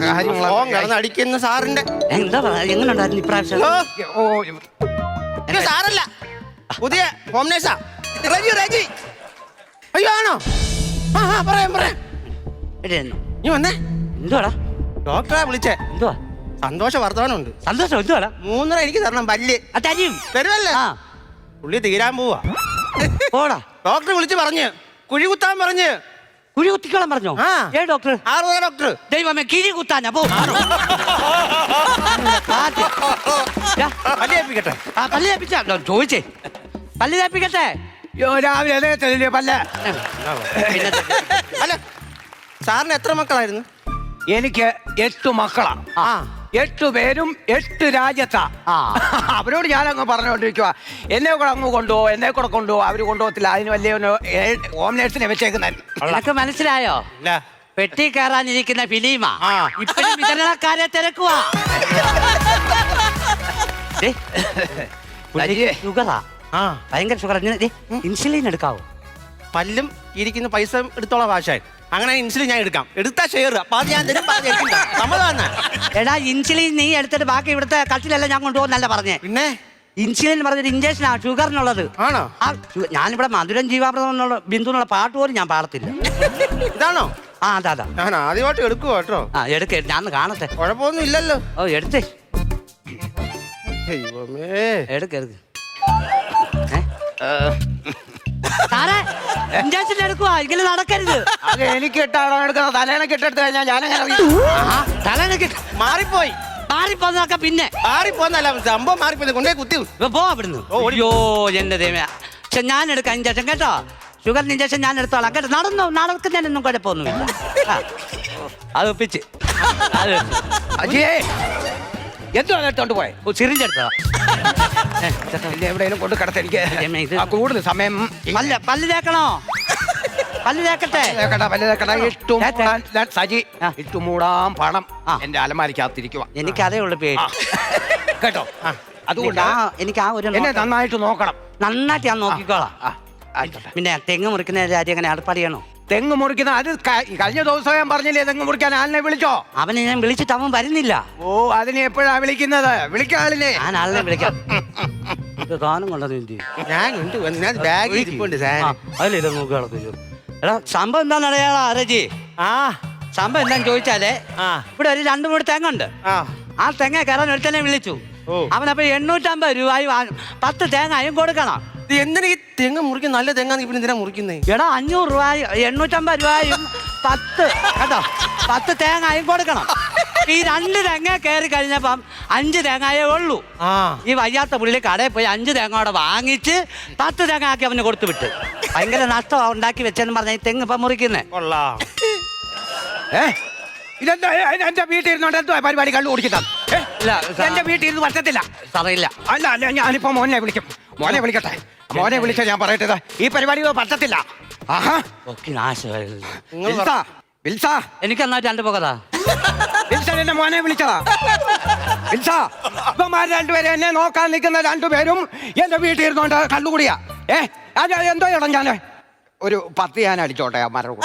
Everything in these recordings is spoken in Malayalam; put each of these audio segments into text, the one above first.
കാര്യങ്ങളൊക്കെ അടിക്കുന്ന സാറിന്റെ എന്താ എങ്ങനെയുണ്ടായിരുന്നു ഇപ്രാവശ്യം? സാറല്ല, പുതിയ ഹോം നേഴ്സാ റജി. അയ്യോ ആണോ? പറയാം നീ വന്നേ. എന്തുവാടാ? ഡോക്ടറെ വിളിച്ചേ. എന്തുവാ? സന്തോഷ വർത്തമാനമുണ്ട്. സന്തോഷം എന്തുവാടാ? 3.5 എനിക്ക് തരണം പല്ല്. തരുമല്ലേ? പുള്ളി തീരാൻ പോവാ. പോടാ. ഡോക്ടർ വിളിച്ച് പറഞ്ഞ് കുഴി കുത്താൻ പറഞ്ഞ്. കുഴി കുത്തിക്കോളാൻ പറഞ്ഞോ? ഡോക്ടർ? ആറുപേരെ ഡോക്ടർ. ദൈവമേ, കിഴി കുത്താനാ? പല്ല് തേപ്പിച്ചാ ചോദിച്ചേ? പല്ല് തേപ്പിക്കട്ടെ? രാവിലെ പല്ല. അല്ല, സാറിന് എത്ര മക്കളായിരുന്നു? എനിക്ക് 8 മക്കളാ. 8 പേരും 8 രാജ്യത്താ. അവരോട് ഞാനങ്ങ് പറഞ്ഞുകൊണ്ടിരിക്കുക, എന്നെ കൂടെ അങ്ങ് കൊണ്ടുപോകും, എന്നെ കൂടെ കൊണ്ടുപോകും. അവര് കൊണ്ടുപോകത്തില്ല. അതിന് വലിയ ഹോം നേഴ്സിനെ വെച്ചേക്കുന്നതിന് മനസ്സിലായോ? പെട്ടി കയറാനിരിക്കുന്ന ഫിലിമാ ഇപ്പഴും വിതരണക്കാരെ തിരക്കുവാ. ഷുഗറാ, ഭയങ്കര ഷുഗർ. ഇൻസുലിൻ എടുക്കാവോ? പല്ലും ഇരിക്കുന്ന പൈസ എടുത്തോളാം ഭാഷ. അങ്ങനെ ഇൻസുലിൻ ഞാൻ എടുക്കാം. എടുത്താ ഷെയർ അപ്പൊ അത് ഞാൻ തരും. എടാ, ഇൻസുലിൻ നീ എടുത്തിട്ട് ബാക്കി ഇവിടുത്തെ കട്ടിലെല്ലാം ഞാൻ കൊണ്ടുപോകുന്നല്ല പറഞ്ഞേ. പിന്നെ ഇൻസുലിൻ പറഞ്ഞൊരു ഇഞ്ചക്ഷനാ ഷുഗറിനുള്ളത്. ആണോ? ഞാനിവിടെ മധുരം ജീവാമൃതം എന്നുള്ള ബിന്ദു എന്നുള്ള പാട്ട് പോലും ഞാൻ പാടത്തില്ല. ഇതാണോ? അതാ. ഞാൻ ആദ്യമായിട്ട് എടുക്കുക കേട്ടോ. എടുക്ക, ഞാൻ കാണട്ടെ. കുഴപ്പമൊന്നും ഇല്ലല്ലോ. എടുത്തേ. എടുക്ക. സാറേ, ഇഞ്ചക്ഷൻ എടുക്കുവാ, ഇങ്ങനെ നടക്കരുത്. അത് എനിക്ക് എടുക്കുന്ന തലേനെ കെട്ടെടുത്ത് കഴിഞ്ഞാൽ ഞാനങ്ങനെ തലേനെ മാറിപ്പോയി. മാറിപ്പോന്നൊക്കെ പിന്നെ മാറിപ്പോന്നല്ല, സംഭവം മാറിപ്പോയി. കൊണ്ടേ കുത്തി പോ അവിടുന്ന്. അയ്യോ എന്റെ ദൈവമേ. പക്ഷെ ഞാൻ എടുക്കാം ഇഞ്ചക്ഷൻ കേട്ടോ. ഷുഗറിന് ഇഞ്ചക്ഷൻ ഞാൻ എടുത്തോളാം കേട്ടോ. നടക്കുന്നതിനൊന്നും കുഴപ്പമൊന്നുമില്ല. അത് ഒപ്പിച്ച് എന്തോ എടുത്തോണ്ട് പോയെ? സിറിഞ്ചെടുത്തോ? എവിടെയെങ്കിലും കൊണ്ട് കിടത്ത്. എനിക്ക് കൂടുതൽ സമയം. പല്ല് തേക്കണോ? പല്ല് തേക്കട്ടെ? സജി ഇട്ടുമൂടാൻ പണം എന്റെ അലമാരിക്കകത്തിരിക്കുക. എനിക്കതേ ഉള്ളു പേര് കേട്ടോ. അതുകൊണ്ട് എനിക്ക് എന്നെ നന്നായിട്ട് നോക്കണം. നന്നായിട്ട് ഞാൻ നോക്കിക്കോളാം. പിന്നെ തെങ്ങ് മുറിക്കുന്ന കാര്യം എങ്ങനെ അടുപ്പടിയണോ? തെങ്ങ് മുറിക്കുന്ന അത് കഴിഞ്ഞ ദിവസം ഞാൻ പറഞ്ഞില്ലേ, തെങ്ങ് മുറിക്കാൻ ആളിനെ വിളിച്ചോ? അവനെ ഞാൻ വിളിച്ചിട്ട് അവൻ വരുന്നില്ല. ഓ, അതിനെ എപ്പോഴാ വിളിക്കുന്നത്? വിളിക്കാൻ ആളിനെ. ഞാൻ ആളിനെ വിളിക്കാം. സാധനം കൊണ്ടത് അതിലില്ല നോക്കുക. എടാ, സംഭവം എന്താണെന്നറിയാ റജി? സംഭവം എന്താന്ന് ചോദിച്ചാലേ, ഇവിടെ ഒരു 2-3 തെങ്ങുണ്ട്. ആ തെങ്ങ കയറാൻ ഒരുത്തനെ വിളിച്ചു. അവനപ്പോ 850 രൂപയും 10 തേങ്ങയും കൊടുക്കണം. എന്തിനാ ഈ തെങ്ങ് മുറിക്കുന്ന? നല്ല തെങ്ങ ഇപ്പൊ എന്തിനാ മുറിക്കുന്നേ? എടാ, 500 രൂപയും 850 രൂപയും 10 കേട്ടോ 10 തേങ്ങയും കൊടുക്കണം. ഈ 2 തെങ്ങ കയറി കഴിഞ്ഞപ്പം 5 തേങ്ങയേ ഉള്ളൂ. ഈ വയ്യാത്ത പുള്ളി കടയിൽ പോയി 5 തേങ്ങയോടെ വാങ്ങിച്ച് 10 തേങ്ങ ആക്കി അവന് കൊടുത്തു വിട്ട്. ഭയങ്കര നഷ്ടം ഉണ്ടാക്കി വെച്ചെന്ന് പറഞ്ഞ ഈ തെങ്ങ് ഇപ്പം മുറിക്കുന്നേ. ഇതെന്താ എന്റെ വീട്ടിൽ ഇരുന്നോണ്ട് എന്തോ പരിപാടി കള്ളു കുടിക്കുന്നത്? എന്റെ വീട്ടിൽ ഇരുന്ന് പറ്റത്തില്ല. സാറില്ല. അല്ല, ഞാനിപ്പോ മോനെ വിളിക്കും. മോനെ വിളിക്കട്ടെ. മോനെ വിളിച്ച ഞാൻ പറയട്ടത്, ഈ പരിപാടി പറ്റത്തില്ല. എനിക്ക് എന്നാ 2 പോകതാ. എന്നെ മോനെ വിളിച്ചതാ. ഇപ്പമാർ 2 പേരെ എന്നെ നോക്കാൻ നിൽക്കുന്ന 2 പേരും എന്റെ വീട്ടിൽ ഇരുന്നോണ്ട് കള്ളുകൂടിയാ. എന്തോ ഇടം ഞാൻ ഒരു 10 ഞാൻ അടിച്ചോട്ടെ അമ്മാരുടെ കൂടെ.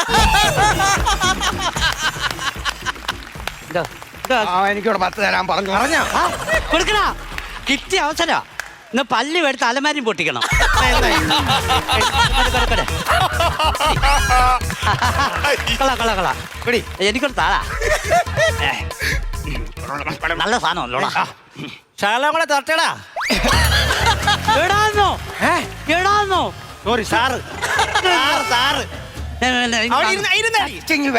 എനിക്കിവിടെ 10 തരാൻ പറഞ്ഞു. കൊടുക്കണ കിട്ടിയ അവസര. ഇന്ന് പല്ല് എടുത്ത് അലമാരിയും പൊട്ടിക്കണം. എനിക്കൊരു താഴാ. നല്ല സാധനമല്ലോടാ. ശാല കൂടെ തട്ടടാ. എടാന്നോ സോറി സാറ്.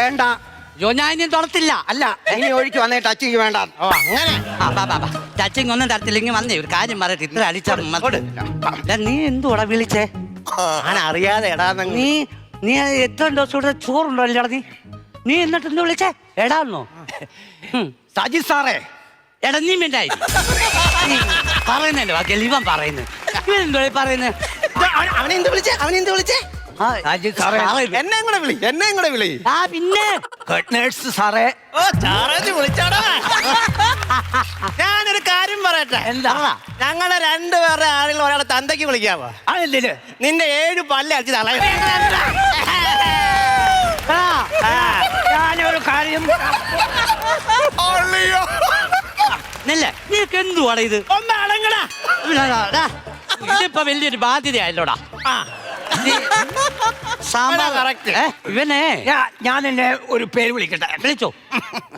വേണ്ട. ഞാൻ ഇനി തുറത്തില്ല. അല്ല, ഇനി ഒഴിക്ക് വന്നേ ടച്ചിങ് വേണ്ട. അങ്ങനെ ടച്ചിങ് ഒന്നും തരത്തില്ലെങ്കിൽ വന്നേ ഒരു കാര്യം പറയട്ടെ. ഇത്ര അടിച്ചാ നീ എന്തുവാടാ വിളിച്ചേ? അറിയാതെ എടാ. നീ എത്ര ദിവസം ഇവിടെ ചോറുണ്ടോ അല്ലേടാ? നീ എന്നിട്ട് എന്ത് വിളിച്ചേ? എടാന്നോ? സജി സാറേ. എടാ, നീ മിണ്ടായി പറയുന്നല്ലേ ബാക്കി ഇവൻ പറയുന്നത്. ഇവനെന്തോ പറയുന്നത്? അവനെന്ത് വിളിച്ചേ? എന്നെ കൂടെ വിളി. പിന്നെ സാറേ. ഞാനൊരു കാര്യം പറയട്ടെ. എന്താ? ഞങ്ങളെ 2 പേരുടെ ആളുകൾ ഒരാളെ തന്തയ്ക്ക് വിളിക്കാവോ? അതെന്തിന്? നിന്റെ 7 പല്ല് അടിച്ച് തളയ. ഞാനൊരു കാര്യം എന്തുവാടാ ഇത് ഒന്ന് അടങ്ങടാ. ഡാ, ഇതിപ്പോ വലിയൊരു ബാധ്യതയായല്ലോടാ ആ, സാമ്പാർ correct. ഇവനെ ഞാൻ എന്നെ ഒരു പേര് വിളിക്കട്ടെ. വിളിച്ചോ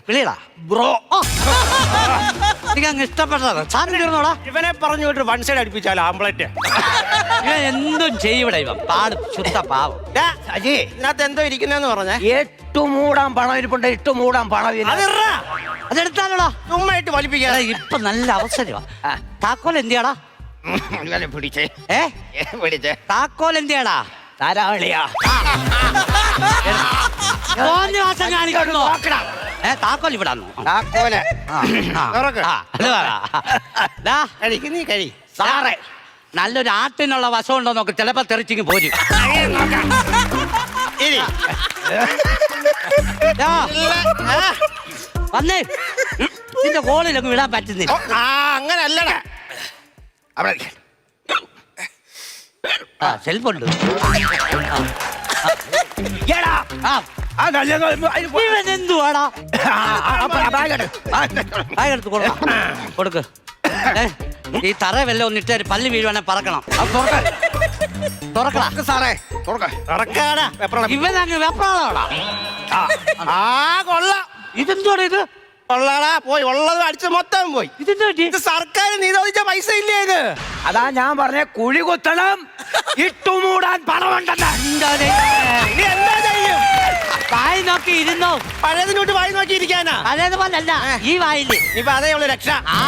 വിളിയടാ ബ്രോ. എനിക്ക് അങ്ങ് ഇഷ്ടപ്പെട്ടത് സാധനം തീർന്നോടാ ഇവനെ പറഞ്ഞു വിട്ട് വൺ സൈഡ് അടിപ്പിച്ചാലോ ആംപ്ലേറ്റ്. ഇവൻ എന്തും ചെയ്യൂടെ ഇവൻ പാട് ശുദ്ധ പാവം അജി, ഇതിനകത്ത് എന്തോ ഇരിക്കുന്നെന്ന് പറഞ്ഞേ. 8 മൂടാൻ പണം ഇരിപ്പുണ്ട്. 8 മൂടാൻ പണം ഇല്ല. അതിറാ, അതെടുത്താലോടാ ചുമ്മാ ഇട്ട് വലിപ്പിക്കാതെ. ഇപ്പൊ നല്ല അവസരമാ താക്കോൽ എന്തിയാടാ ഇങ്ങനെ പിടിച്ചേ പിടിച്ചേ. താക്കോൽ എന്തിയാടാ ധാരാളിയാ. മോന്റെ വാസം കാണിക്കണോ താക്കോൽ ഇവിടെ താക്കോല്. തുറക്ക്. കഴിക്ക്, നീ കഴി. സാറേ, നല്ലൊരു ആട്ടിനുള്ള വശം ഉണ്ടോ നോക്ക് ചിലപ്പോ തെറിച്ചിങ് പോരും ഇരി. ദാ, ഇല്ല. ആ, വന്നേ നിന്റെ കോളിലൊന്നും വിടാൻ പറ്റുന്നില്ല ആ, അങ്ങനല്ലടാ. അവിടെ സെൽഫുണ്ട് എടാ, ആ നല്ലത് അതിന് പോ- ഇവൻ എന്തുവാടാ ബാഗ് എടു. എടുത്ത് കൊടുക്ക് ഏ, ഈ തറ വല്ല ഒന്നിട്ട് പല്ല് വീഴുവാനെ പറക്കണം അത് തുറക്ക്. തുറക്കടാ തുറക്ക് സാറേ, തുറക്ക്. തുറക്കാടാ. വെപ്രാളം. ഇവൻ അങ്ങ് വെപ്രാളാടാ ആ, കൊള്ളാം. ഇതെന്തോടാ ഇത് കൊള്ളാടാ. പോയി ഉള്ളത് അടിച്ച് മൊത്തം പോയി. ഇതെന്താ പറ്റി ഇത് സർക്കാർ നിരോധിച്ച പൈസ ഇല്ലേ ഇത്? അതാ ഞാൻ പറഞ്ഞ കുഴി കുത്തണം, ഇട്ടുമൂടാൻ പണമുണ്ടെന്ന്. ഇനി എന്താ ചെയ്യും? വായി നോക്കി ഇരുന്നോ പഴയതിനോട്ട് വായി നോക്കിയിരിക്കാനാ. അതേതുപോലല്ല ഈ വായില് ഇപ്പൊ അതേ ഉള്ളു രക്ഷ. ആ